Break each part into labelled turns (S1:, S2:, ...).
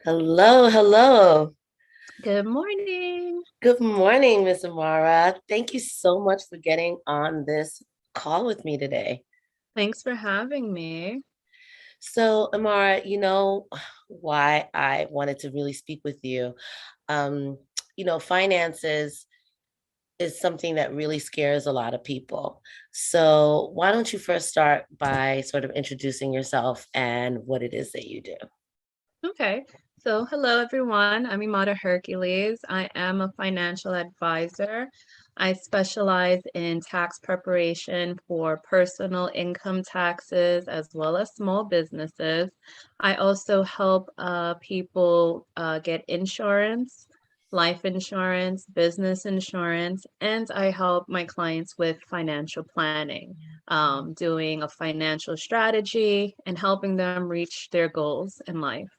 S1: Hello, hello.
S2: Good morning.
S1: Good morning, Miss Amara. Thank you so much for getting on this call with me today.
S2: Thanks for having me.
S1: So, Amara, you know why I wanted to really speak with you. Um, finances is something that really scares a lot of people. So, why don't you first start by sort of introducing yourself and what it is that you do?
S2: Okay. So, hello everyone. I'm Amara Hercules. I am a financial advisor. I specialize in tax preparation for personal income taxes as well as small businesses. I also help people get insurance, life insurance, business insurance, and I help my clients with financial planning, doing a financial strategy and helping them reach their goals in life.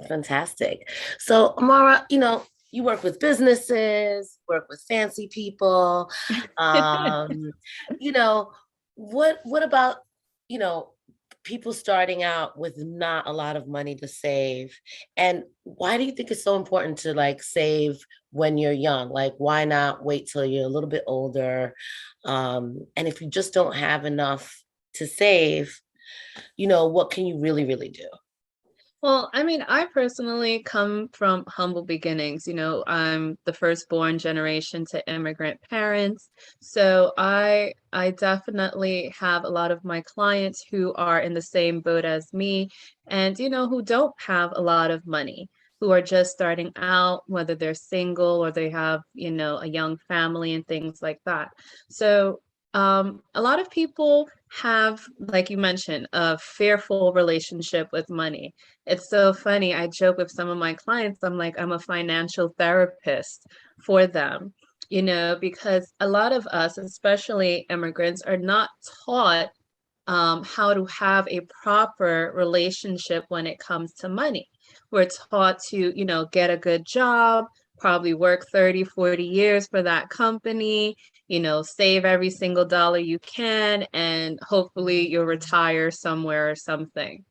S1: Fantastic. So, Amara, you work with businesses, work with fancy people. Um, you know, what about, you know, people starting out with not a lot of money to save? And why do you think it's so important to like save when you're young? Like, why not wait till you're a little bit older? And if you just don't have enough to save, what can you really, really do?
S2: Well, I mean, I personally come from humble beginnings. I'm the firstborn generation to immigrant parents. So I definitely have a lot of my clients who are in the same boat as me and who don't have a lot of money, who are just starting out, whether they're single or they have, a young family and things like that. So a lot of people have, like you mentioned, a fearful relationship with money. It's so funny. I joke with some of my clients, I'm like, I'm a financial therapist for them, because a lot of us, especially immigrants, are not taught how to have a proper relationship when it comes to money. We're taught to, get a good job, probably work 30, 40 years for that company, save every single dollar you can, and hopefully you'll retire somewhere or something.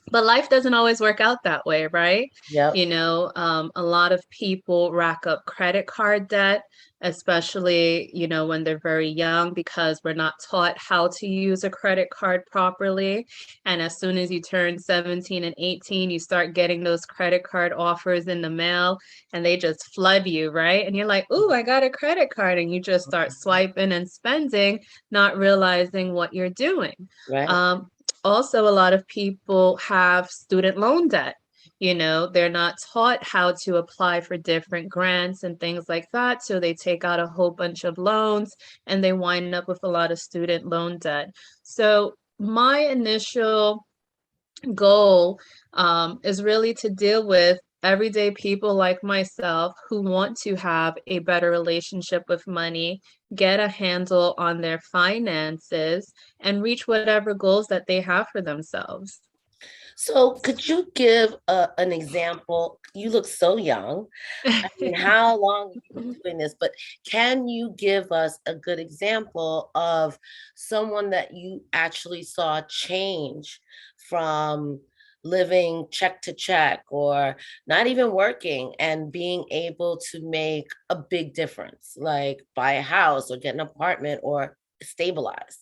S2: But life doesn't always work out that way, right?
S1: Yep.
S2: A lot of people rack up credit card debt, especially, when they're very young, because we're not taught how to use a credit card properly. And as soon as you turn 17 and 18, you start getting those credit card offers in the mail and they just flood you, right? And you're like, ooh, I got a credit card. And you just start swiping and spending, not realizing what you're doing.
S1: Right.
S2: Also, a lot of people have student loan debt. They're not taught how to apply for different grants and things like that. So they take out a whole bunch of loans and they wind up with a lot of student loan debt. So my initial goal is really to deal with everyday people like myself who want to have a better relationship with money, get a handle on their finances, and reach whatever goals that they have for themselves.
S1: So, could you give an example? You look so young. I mean, how long have you been doing this? But can you give us a good example of someone that you actually saw change from living check to check or not even working and being able to make a big difference, like buy a house or get an apartment or stabilize?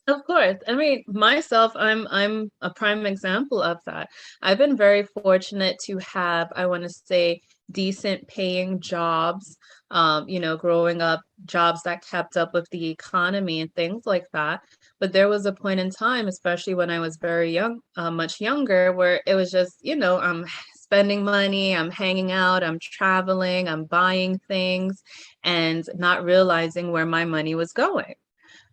S2: Of course. I mean, myself, I'm a prime example of that. I've been very fortunate to have, I want to say, decent paying jobs, growing up, jobs that kept up with the economy and things like that. But there was a point in time, especially when I was very young, much younger, where it was just, I'm spending money, I'm hanging out, I'm traveling, I'm buying things, and not realizing where my money was going.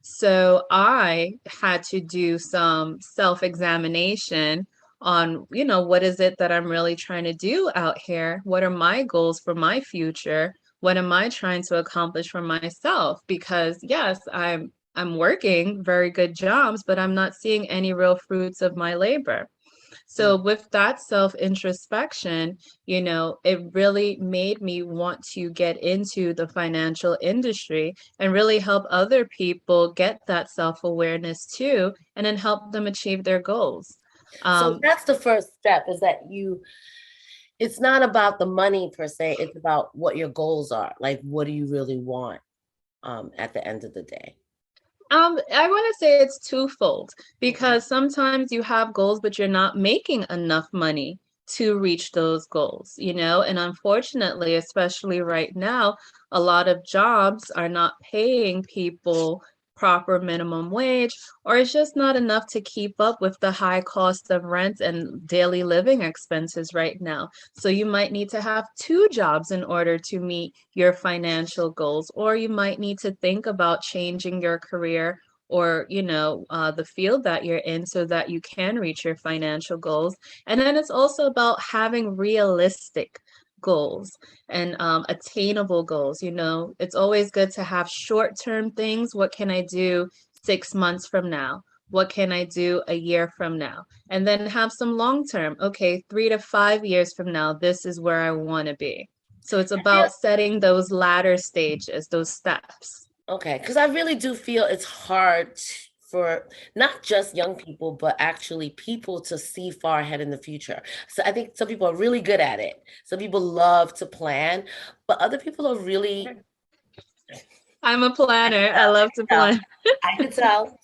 S2: So I had to do some self-examination on, what is it that I'm really trying to do out here? What are my goals for my future? What am I trying to accomplish for myself? Because yes, I'm working very good jobs, but I'm not seeing any real fruits of my labor. So with that self-introspection, it really made me want to get into the financial industry and really help other people get that self-awareness too, and then help them achieve their goals.
S1: So
S2: Um,
S1: that's the first step is that you it's not about the money per se, it's about what your goals are. Like, what do you really want at the end of the day?
S2: I want to say it's twofold because sometimes you have goals, but you're not making enough money to reach those goals, you know? And unfortunately, especially right now, a lot of jobs are not paying people proper minimum wage, or it's just not enough to keep up with the high cost of rent and daily living expenses right now. So you might need to have two jobs in order to meet your financial goals, or you might need to think about changing your career or the field that you're in so that you can reach your financial goals. And then it's also about having realistic goals and attainable goals. It's always good to have short-term things. What can I do 6 months from now? What can I do a year from now? And then have some long term. Okay, 3 to 5 years from now, this is where I want to be. So it's
S1: I feel
S2: about setting those ladder stages, those steps.
S1: okay, because I really do feel it's hard for not just young people, but actually people to see far ahead in the future. So I think some people are really good at it. Some people love to plan, but other people are really,
S2: I'm a planner. I
S1: I
S2: love
S1: can
S2: to
S1: tell.
S2: plan.
S1: I can tell.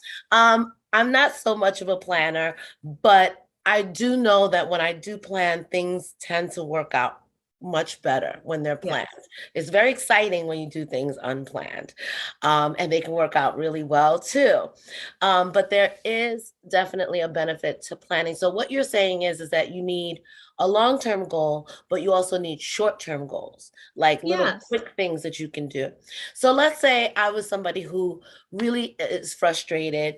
S1: I'm not so much of a planner, but I do know that when I do plan, things tend to work out much better when they're planned.
S2: Yes.
S1: It's very exciting when you do things unplanned, and they can work out really well too. But there is definitely a benefit to planning. So what you're saying is that you need a long-term goal, but you also need short-term goals, like little
S2: Yes.
S1: quick things that you can do. So let's say I was somebody who really is frustrated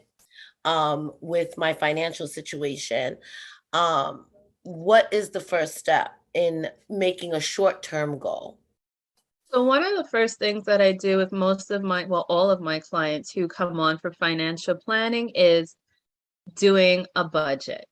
S1: with my financial situation. Um, what is the first step in making a short-term goal?
S2: So one of the first things that I do with all of my clients who come on for financial planning is doing a budget.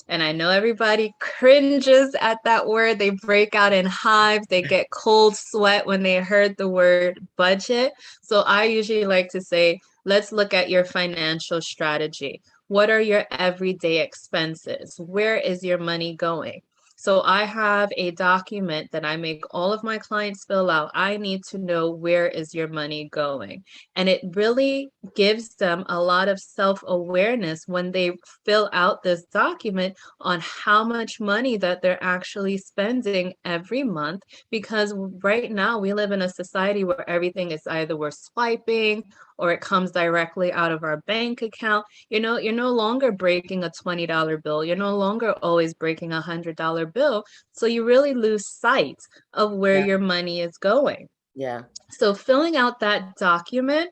S2: And I know everybody cringes at that word. They break out in hives. They get cold sweat when they heard the word budget. So I usually like to say, let's look at your financial strategy. What are your everyday expenses? Where is your money going? So I have a document that I make all of my clients fill out. I need to know where is your money going. And it really gives them a lot of self-awareness when they fill out this document on how much money that they're actually spending every month. Because right now we live in a society where everything is either we're swiping or it comes directly out of our bank account. You're no longer breaking a $20 bill. You're no longer always breaking $100 bill. So you really lose sight of where
S1: Yeah,
S2: your money is going.
S1: yeah,
S2: So filling out that document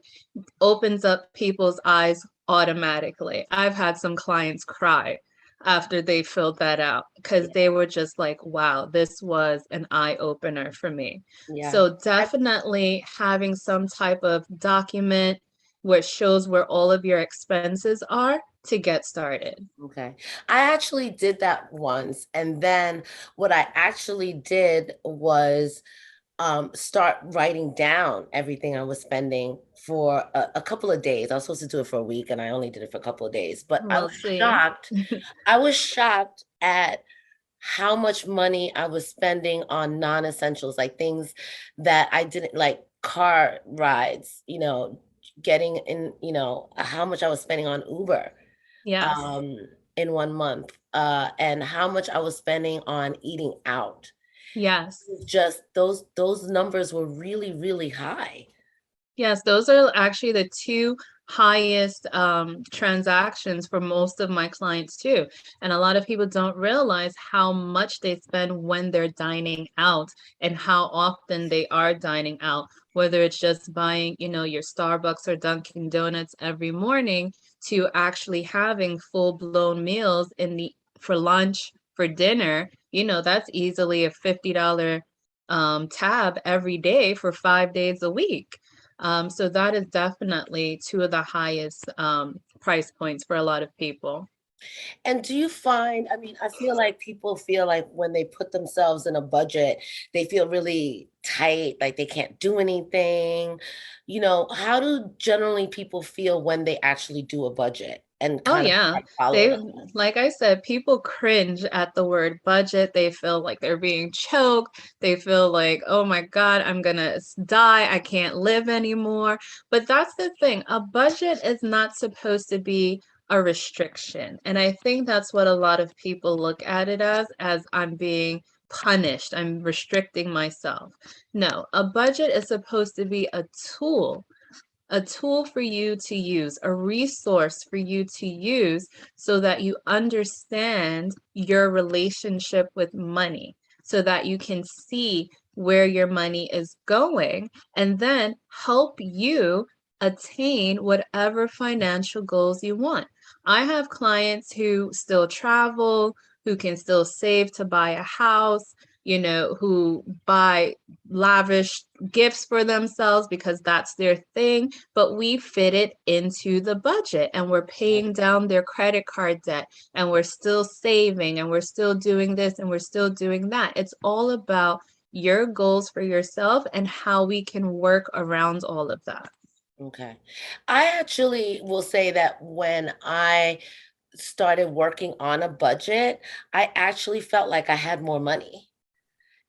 S2: opens up people's eyes automatically. I've had some clients cry after they filled that out because
S1: yeah,
S2: they were just like, wow, this was an eye opener for me.
S1: yeah.
S2: So definitely having some type of document which shows where all of your expenses are to get started.
S1: Okay. I actually did that once. And then what I actually did was start writing down everything I was spending for a couple of days. I was supposed to do it for a week and I only did it for a couple of days. But I
S2: We'll
S1: was
S2: see.
S1: shocked. I was shocked at how much money I was spending on non-essentials, like things that I didn't like car rides, getting in, how much I was spending on Uber
S2: Yes.
S1: um in 1 month, and how much I was spending on eating out.
S2: Yes.
S1: Just those numbers were really, really high.
S2: Yes, those are actually the two highest transactions for most of my clients too. And a lot of people don't realize how much they spend when they're dining out and how often they are dining out, whether it's just buying, your Starbucks or Dunkin' Donuts every morning to actually having full-blown meals for lunch, for dinner. That's easily a $50 tab every day for 5 days a week. So that is definitely two of the highest price points for a lot of people.
S1: And do you find, I mean, I feel like people feel like when they put themselves in a budget, they feel really tight, like they can't do anything. How do generally people feel when they actually do a budget? and
S2: Oh
S1: kind of
S2: yeah.
S1: like follow
S2: They,
S1: it.
S2: like I said, people cringe at the word budget. They feel like they're being choked. They feel like, oh my God, I'm gonna die. I can't live anymore. But that's the thing. A budget is not supposed to be a restriction. And I think that's what a lot of people look at it as I'm being punished. I'm restricting myself. No, a budget is supposed to be a tool for you to use, a resource for you to use so that you understand your relationship with money, so that you can see where your money is going and then help you attain whatever financial goals you want. I have clients who still travel, who can still save to buy a house, who buy lavish gifts for themselves because that's their thing, but we fit it into the budget and we're paying down their credit card debt and we're still saving and we're still doing this and we're still doing that. It's all about your goals for yourself and how we can work around all of that.
S1: Okay. I actually will say that when I started working on a budget, I actually felt like I had more money.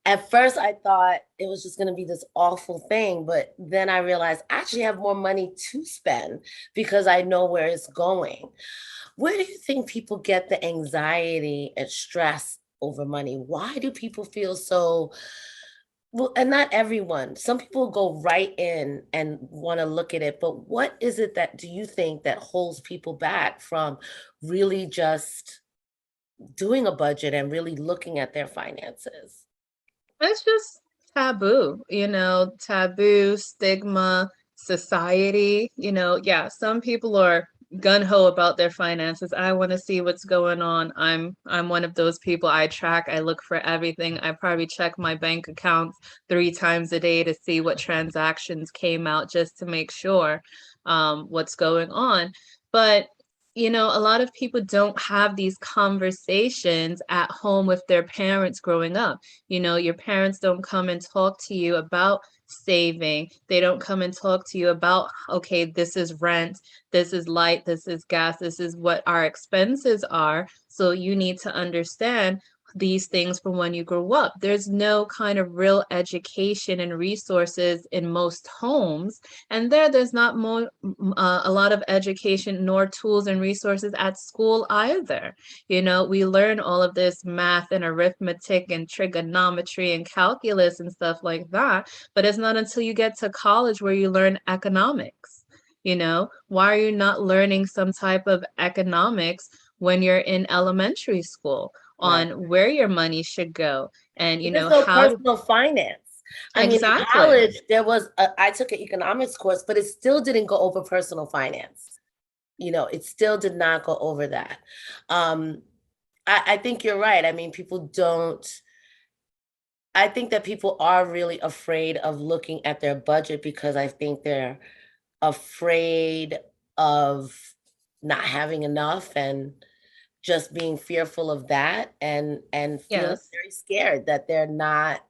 S1: At first, I thought it was just going to be this awful thing, but then I realized I actually have more money to spend because I know where it's going. Where do you think people get the anxiety and stress over money? Why do people feel so well, and not everyone. Some people go right in and want to look at it, but what is it that do you think that holds people back from really just doing a budget and really looking at their finances?
S2: It's just taboo, taboo, stigma, society. Yeah, some people are gun-ho about their finances. I want to see what's going on. I'm one of those people. I track, I look for everything. I probably check my bank accounts 3 times a day to see what transactions came out just to make sure what's going on. But a lot of people don't have these conversations at home with their parents growing up. Your parents don't come and talk to you about saving. They don't come and talk to you about, okay, this is rent, this is light, this is gas, this is what our expenses are. So you need to understand these things from when you grow up. There's no kind of real education and resources in most homes, and there's not a lot of education nor tools and resources at school either. We learn all of this math and arithmetic and trigonometry and calculus and stuff like that, but it's not until you get to college where you learn economics. Why are you not learning some type of economics when you're in elementary school
S1: Right.
S2: on where your money should go and
S1: There's no
S2: how to
S1: personal finance. I mean, in
S2: exactly.
S1: college, I took an economics course, but it still didn't go over personal finance. It still did not go over that. Um, I think you're right. I mean, I think that people are really afraid of looking at their budget because I think they're afraid of not having enough and just being fearful of that and feeling
S2: Yes.
S1: very scared that they're not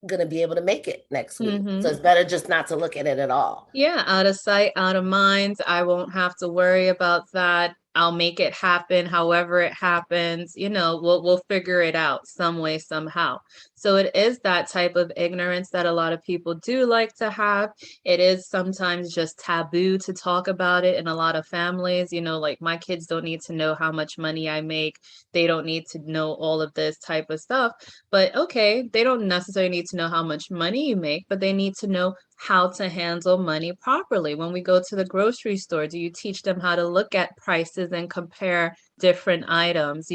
S1: going to be able to make it next week. So
S2: Mm-hmm.
S1: it's better just not to look at it at all.
S2: Yeah, out of sight, out of mind. I won't have to worry about that. I'll make it happen however it happens. We'll figure it out some way, somehow. So it is that type of ignorance that a lot of people do like to have. It is sometimes just taboo to talk about it in a lot of families. Like my kids don't need to know how much money I make. They don't need to know all of this type of stuff. But okay, they don't necessarily need to know how much money you make, but they need to know how to handle money properly. When we go to the grocery store, do you teach them how to look at prices and compare different items?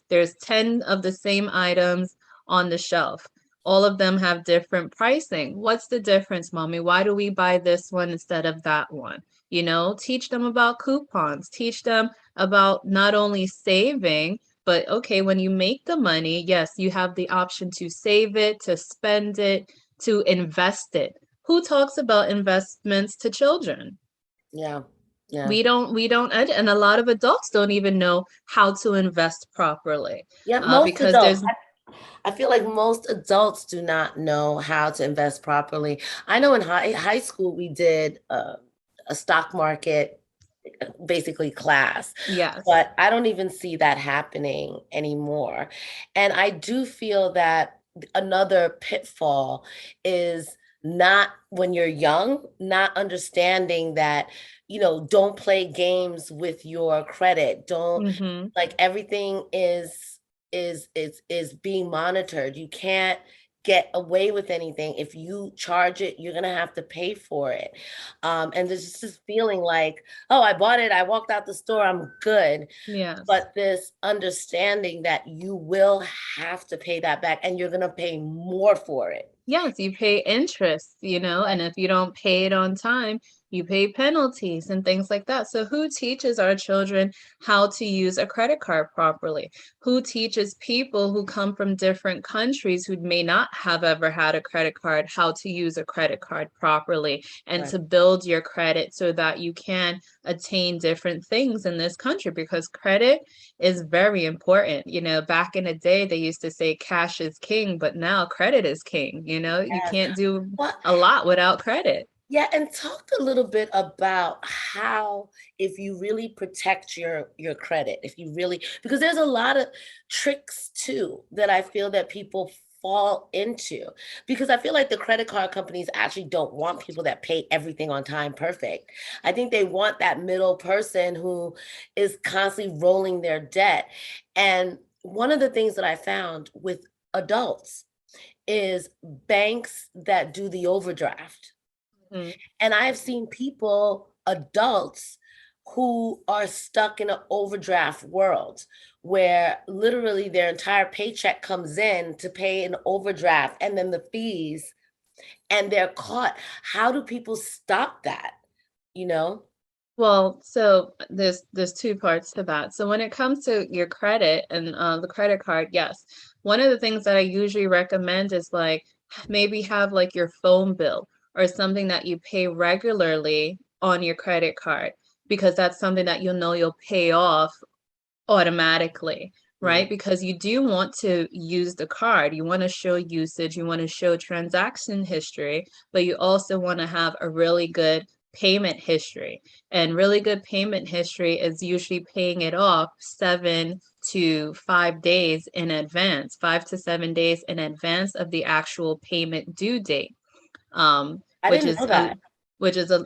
S2: There's 10 of the same items on the shelf. All of them have different pricing. What's the difference, mommy? Why do we buy this one instead of that one? Teach them about coupons. Teach them about not only saving, but okay, when you make the money, yes, you have the option to save it, to spend it, to invest it. Who talks about investments to children?
S1: Yeah. Yeah.
S2: We don't, and a lot of adults don't even know how to invest properly
S1: Yeah. Most
S2: because
S1: adults.
S2: there's,
S1: I feel like most adults do not know how to invest properly. I know in high school we did a stock market basically class.
S2: Yes.
S1: But I don't even see that happening anymore. And I do feel that another pitfall is not when you're young, not understanding that, don't play games with your credit. Don't
S2: Mm-hmm.
S1: like everything is being monitored. You can't get away with anything. If you charge it, you're gonna have to pay for it. And there's just this feeling like, oh, I bought it, I walked out the store, I'm good.
S2: Yes.
S1: But this understanding that you will have to pay that back and you're gonna pay more for it.
S2: Yes, you pay interest, and if you don't pay it on time, you pay penalties and things like that. So, who teaches our children how to use a credit card properly? Who teaches people who come from different countries who may not have ever had a credit card how to use a credit card properly and
S1: Right.
S2: to build your credit so that you can attain different things in this country? Because credit is very important. Back in the day, they used to say cash is king, but now credit is king. You
S1: Yes.
S2: can't do
S1: Well,
S2: a lot without credit.
S1: yeah, and talk a little bit about how if you really protect your credit, if you really because there's a lot of tricks too that I feel that people fall into because I feel like the credit card companies actually don't want people that pay everything on time perfect. I think they want that middle person who is constantly rolling their debt. And one of the things that I found with adults is banks that do the overdraft,
S2: Mhm.
S1: and I've seen people, adults, who are stuck in an overdraft world where literally their entire paycheck comes in to pay an overdraft and then the fees, and they're caught. How do people stop that? You know?
S2: Well, so there's two parts to that. So when it comes to your credit and the credit card, yes, one of the things that I usually recommend is like maybe have like your phone bill or something that you pay regularly on your credit card because that's something that you'll pay off automatically,
S1: Mm.
S2: right? Because you do want to use the card. You want to show usage, you want to show transaction history, but you also want to have a really good payment history. And really good payment history is usually paying it off 7 to 5 days in advance, 5 to 7 days in advance of the actual payment due date. Um,
S1: I
S2: which
S1: didn't
S2: is
S1: know
S2: a
S1: that.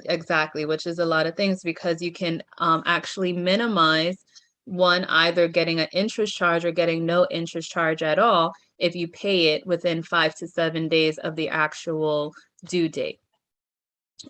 S2: exactly, which is a lot of things because you can actually minimize one either getting an interest charge or getting no interest charge at all if you pay it within 5 to 7 days of the actual due date.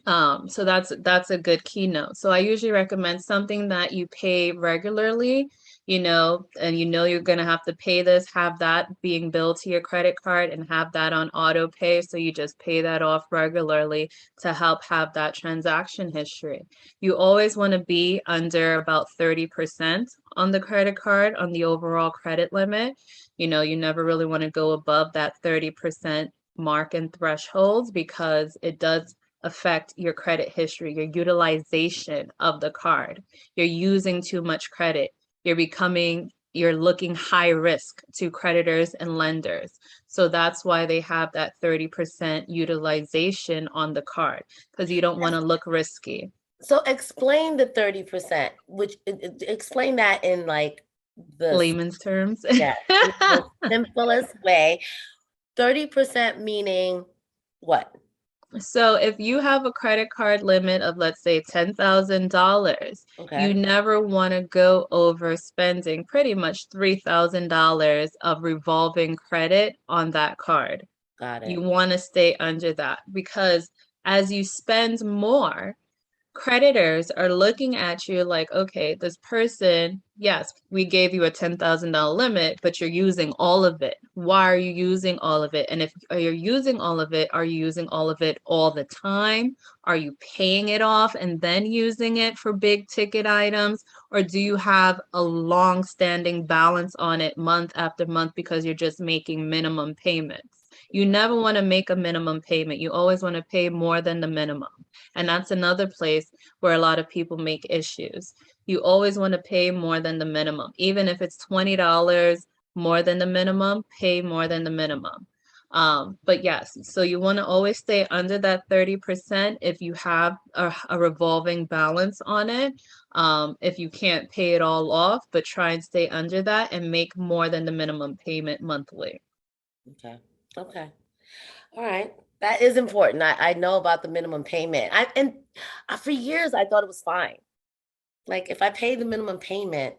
S2: So that's a good keynote. So I usually recommend something that you pay regularly, and you're gonna have to pay this, have that being billed to your credit card and have that on auto pay. So you just pay that off regularly to help have that transaction history. You always want to be under about 30% on the credit card on the overall credit limit. You never really want to go above that 30% mark and thresholds because it does affect your credit history, your utilization of the card. You're using too much credit. You're looking high risk to creditors and lenders. So that's why they have that 30% utilization on the card because you don't want to look risky.
S1: So explain the 30%, which explain that in like the
S2: Layman's terms.
S1: yeah, the simplest way. 30% meaning what?
S2: So if you have a credit card limit of, let's say, $10,000, you
S1: Okay,
S2: never want to go over spending pretty much $3,000 of revolving credit on that card.
S1: got
S2: You
S1: it.
S2: want to stay under that because as you spend more, creditors are looking at you like, okay, this person, yes, we gave you a $10,000 limit, but you're using all of it. Why are you using all of it? And if you're using all of it, are you using all of it all the time? Are you paying it off and then using it for big ticket items? Or do you have a long-standing balance on it month after month because you're just making minimum payments? You never want to make a minimum payment. You always want to pay more than the minimum. And that's another place where a lot of people make issues. You always want to pay more than the minimum. Even if it's $20 more than the minimum, pay more than the minimum. But yes, so you want to always stay under that 30% if you have a revolving balance on it. if you can't pay it all off, but try and stay under that and make more than the minimum payment monthly.
S1: Okay. Okay. All right. That is important. I know about the minimum payment. For years I thought it was fine. Like if I pay the minimum payment,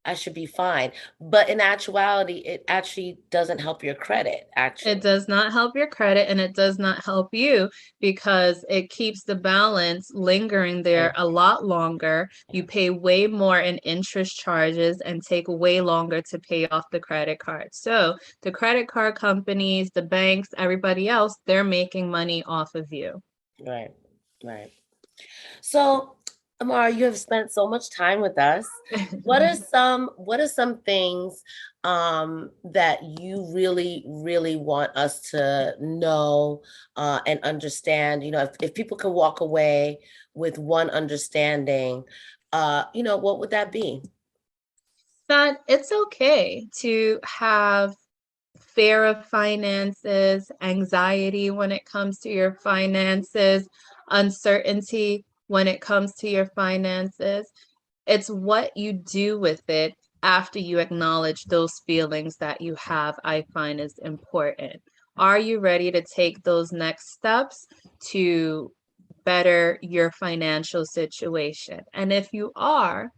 S1: I should be fine. But in actuality, it actually doesn't help your credit,
S2: It
S1: actually.
S2: does not help your credit and it does not help you because it keeps the balance lingering there
S1: Right.
S2: a lot longer. You pay way more in interest charges and take way longer to pay off the credit card. So the credit card companies, the banks, everybody else, they're making money off of you.
S1: Right. Right. So, Amara, you have spent so much time with us. What are some things that you really, really want us to know and understand? If people could walk away with one understanding, what would that be?
S2: That it's okay to have fear of finances, anxiety when it comes to your finances, uncertainty when it comes to your finances. It's what you do with it after you acknowledge those feelings that you have, I find is important. Are you ready to take those next steps to better your financial situation? And if you are,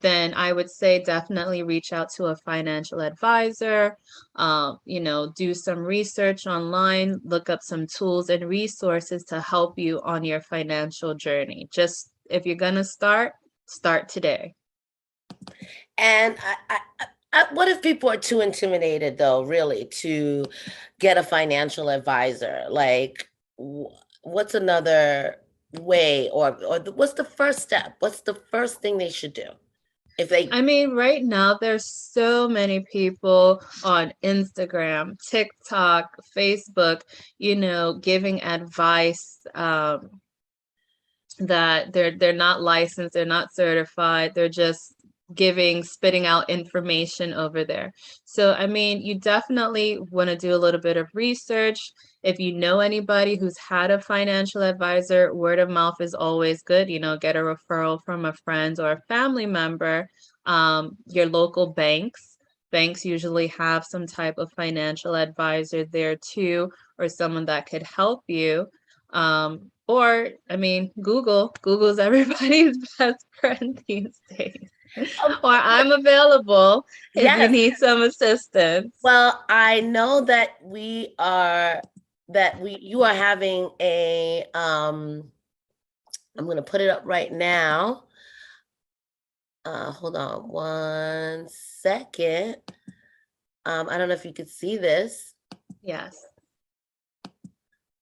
S2: then I would say definitely reach out to a financial advisor, do some research online, look up some tools and resources to help you on your financial journey. Just if you're going to start today.
S1: And what if people are too intimidated, though, really, to get a financial advisor? Like, what's another way, what's the first step? What's the first thing they should do if they?
S2: I mean, right now there's so many people on Instagram, TikTok, Facebook, giving advice that they're not licensed, they're not certified, they're just spitting out information over there. So I mean, you definitely want to do a little bit of research. If you know anybody who's had a financial advisor, word of mouth is always good. Get a referral from a friend or a family member. Your local banks usually have some type of financial advisor there too, or someone that could help you. Or I mean, Google's everybody's best friend these days.
S1: um,
S2: Or I'm available if you
S1: yes.
S2: need some assistance.
S1: Well, I know that you are having I'm going to put it up right now. Hold on 1 second. I don't know if you could see this.
S2: Yes.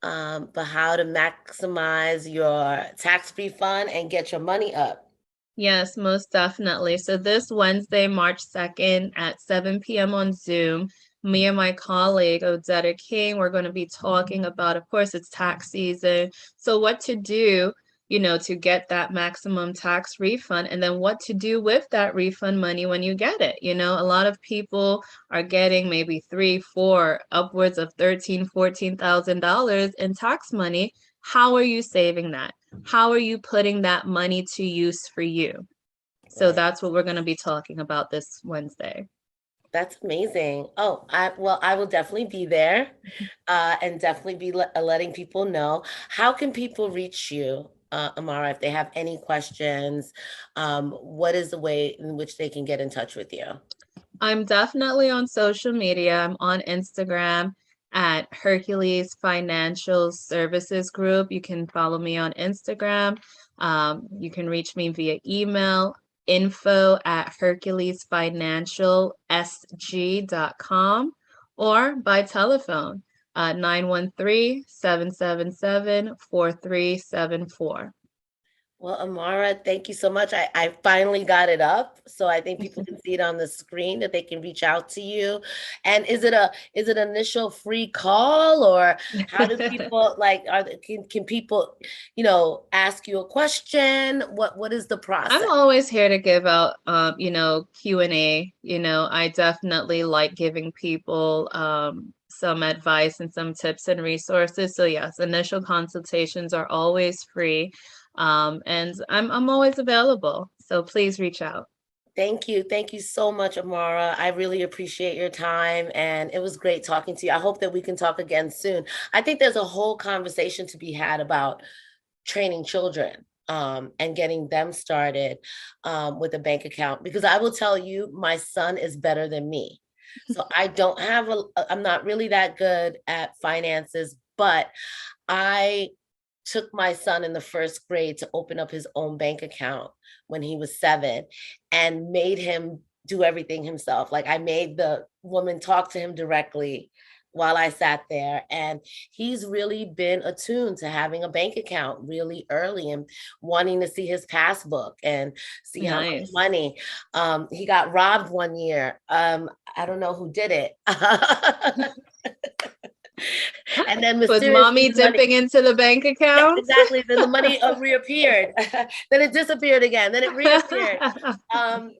S1: But how to maximize your tax refund and get your money up.
S2: Yes, most definitely. So this Wednesday, March 2nd at 7 p.m. on Zoom, me and my colleague, Odetta King, we're going to be talking about, of course, it's tax season. So what to do, to get that maximum tax refund, and then what to do with that refund money when you get it. A lot of people are getting maybe three, four, upwards of $13,000, $14,000 in tax money. How are you saving that? How are you putting that money to use for you? So
S1: Right.
S2: that's what we're going to be talking about this Wednesday.
S1: That's amazing. Oh, I will definitely be there, and definitely be letting people know. How can people reach you, Amara, if they have any questions? What is the way in which they can get in touch with you?
S2: I'm definitely on social media. I'm on Instagram at Hercules Financial Services Group. You can follow me on Instagram. You can reach me via email, info at herculesfinancialsg.com, or by telephone, 913-777-4374.
S1: Well, Amara, thank you so much. I finally got it up, so I think people can see it on the screen that they can reach out to you. And is it initial free call, or how do people like can people, ask you a question? What is the
S2: I'm
S1: process?
S2: always here to give out, Q&A. I definitely like giving people some advice and some tips and resources. So yes, initial consultations are always free, and I'm always available. So please reach out.
S1: Thank you. Thank you so much, Amara. I really appreciate your time, and it was great talking to you. I hope that we can talk again soon. I think there's a whole conversation to be had about training children, and getting them started, with a bank account, because I will tell you, my son is better than me. So I don't have I'm not really that good at finances, but I took my son in the first grade to open up his own bank account when he was 7, and made him do everything himself. Like, I made the woman talk to him directly while I sat there. And he's really been attuned to having a bank account really early, and wanting to see his passbook and see how much
S2: Nice.
S1: money. He got robbed one year. I don't know who did it. And then
S2: Was
S1: mysteriously
S2: mommy
S1: the money.
S2: dipping into the bank
S1: Yes,
S2: account?
S1: exactly. Then the money reappeared. Then it disappeared again. Then it reappeared.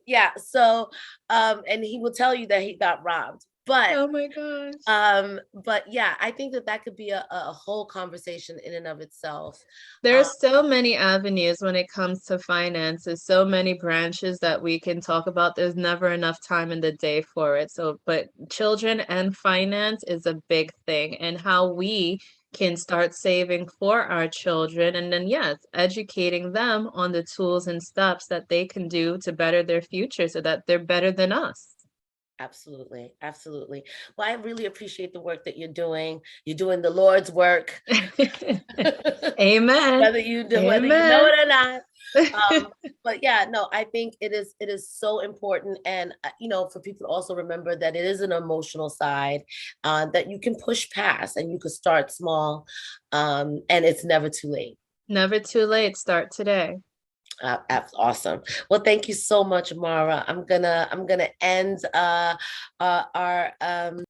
S1: Yeah. So, and he will tell you that he got robbed.
S2: Oh my gosh.
S1: But yeah, I think that that could be a whole conversation in and of itself. Um,
S2: There's so many avenues when it comes to finances, so many branches that we can talk about. There's never enough time in the day for it. So, but children and finance is a big thing, and how we can start saving for our children. And then, yes, educating them on the tools and steps that they can do to better their future so that they're better than us.
S1: Absolutely, absolutely. Well, I really appreciate the work that you're doing. You're doing the Lord's work.
S2: Amen.
S1: Whether you know
S2: Amen.
S1: it or not. But yeah, no, I think it is so important, and for people to also remember that it is an emotional side, that you can push past, and you could start small, and it's never too late.
S2: Never too late. Start today.
S1: That's awesome. Well, thank you so much, Mara. I'm gonna end our